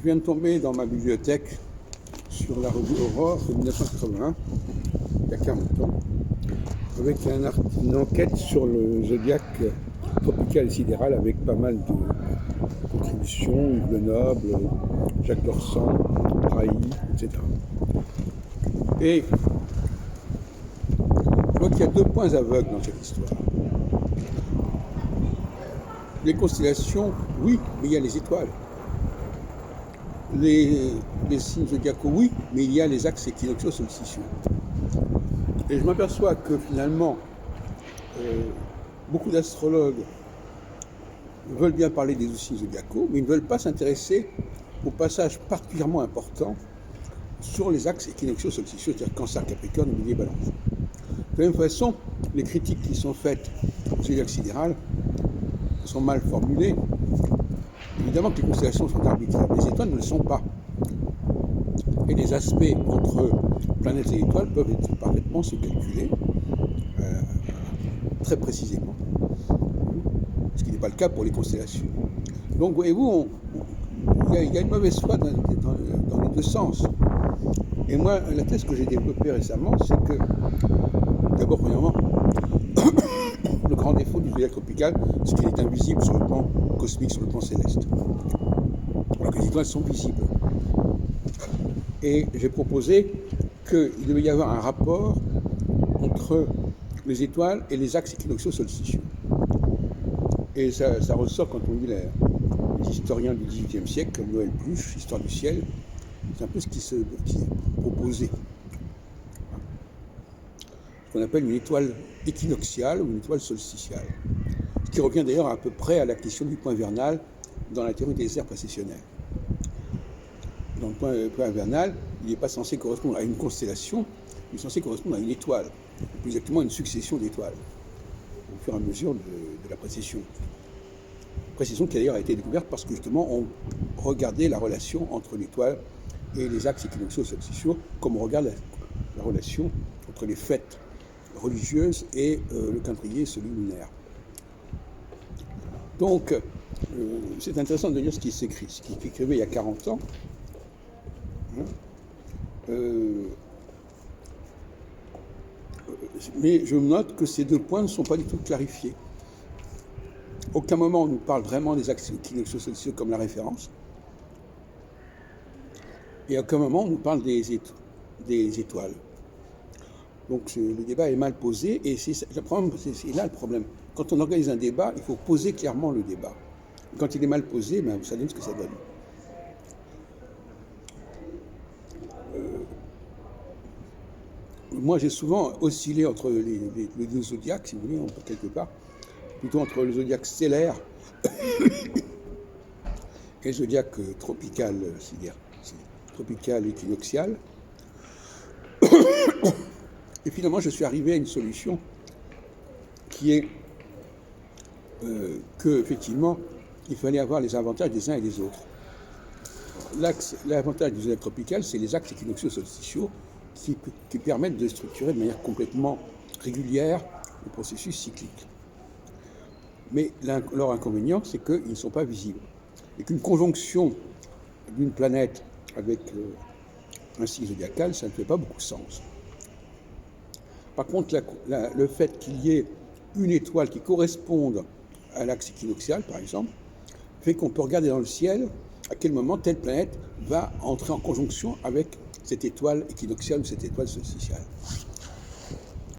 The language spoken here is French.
Je viens de tomber dans ma bibliothèque sur la revue Aurore de 1981, il y a 40 ans, avec une enquête sur le zodiaque tropical et sidéral avec pas mal de contributions, Yves Lenoble, Jacques Dorsan, Brahi, etc. Et je vois qu'il y a deux points aveugles dans cette histoire. Les constellations, oui, mais il y a les étoiles. Les signes zodiacaux, oui, mais il y a les axes équinoxiaux solsticiaux. Et je m'aperçois que finalement, beaucoup d'astrologues veulent bien parler des signes zodiacaux, mais ils ne veulent pas s'intéresser aux passages particulièrement importants sur les axes équinoxiaux solsticiaux, c'est-à-dire Cancer, Capricorne, Bélier, Balance. De la même façon, les critiques qui sont faites au zodiaque sidéral sont mal formulées. Évidemment que les constellations sont arbitraires, les étoiles ne le sont pas. Et les aspects entre planètes et étoiles peuvent être parfaitement se calculer très précisément, ce qui n'est pas le cas pour les constellations. Donc voyez-vous, il y a une mauvaise foi dans les deux sens. Et moi, la thèse que j'ai développée récemment, c'est que, d'abord, premièrement, le grand défaut du zodiaque tropical, c'est qu'il est invisible sur le plan cosmique, sur le plan céleste. Alors que les étoiles sont visibles. Et j'ai proposé qu'il devait y avoir un rapport entre les étoiles et les axes équinoxiaux solsticiaux. Et ça ressort quand on lit les historiens du XVIIIe siècle, comme Noël Pluche, Histoire du ciel. C'est un peu ce qui est proposé. Ce qu'on appelle une étoile équinoxiale ou une étoile solsticiale. Ce qui revient d'ailleurs à peu près à la question du point vernal dans la théorie des aires précessionnelles. Dans le point vernal, il n'est pas censé correspondre à une constellation, il est censé correspondre à une étoile, plus exactement à une succession d'étoiles, au fur et à mesure de la précession. Précession qui d'ailleurs a été découverte parce que justement on regardait la relation entre l'étoile et les axes équinoxiaux solsticiaux, comme on regarde la relation entre les fêtes religieuses et le calendrier, celui lunaire. Donc, c'est intéressant de lire ce qui s'écrit, ce qui écrivait il y a 40 ans. Mais je note que ces deux points ne sont pas du tout clarifiés. Aucun moment on nous parle vraiment des axes équinoxiaux solsticiaux comme la référence. Et à aucun moment on nous parle des étoiles. Donc le débat est mal posé et c'est là le problème. Quand on organise un débat, il faut poser clairement le débat. Quand il est mal posé, vous savez ce que ça donne. Moi, j'ai souvent oscillé entre les deux zodiaques, si vous voulez, quelque part, plutôt entre le zodiaque stellaire et le zodiaque tropical équinoxial. Et finalement, je suis arrivé à une solution qui est qu'effectivement, il fallait avoir les avantages des uns et des autres. L'avantage du zodiaque tropical, c'est les axes équinoxiaux solsticiaux qui permettent de structurer de manière complètement régulière le processus cyclique. Mais leur inconvénient, c'est qu'ils ne sont pas visibles. Et qu'une conjonction d'une planète avec un signe zodiacal, ça ne fait pas beaucoup de sens. Par contre, le fait qu'il y ait une étoile qui corresponde à l'axe équinoxial, par exemple, fait qu'on peut regarder dans le ciel à quel moment telle planète va entrer en conjonction avec cette étoile équinoxiale ou cette étoile solsticiale.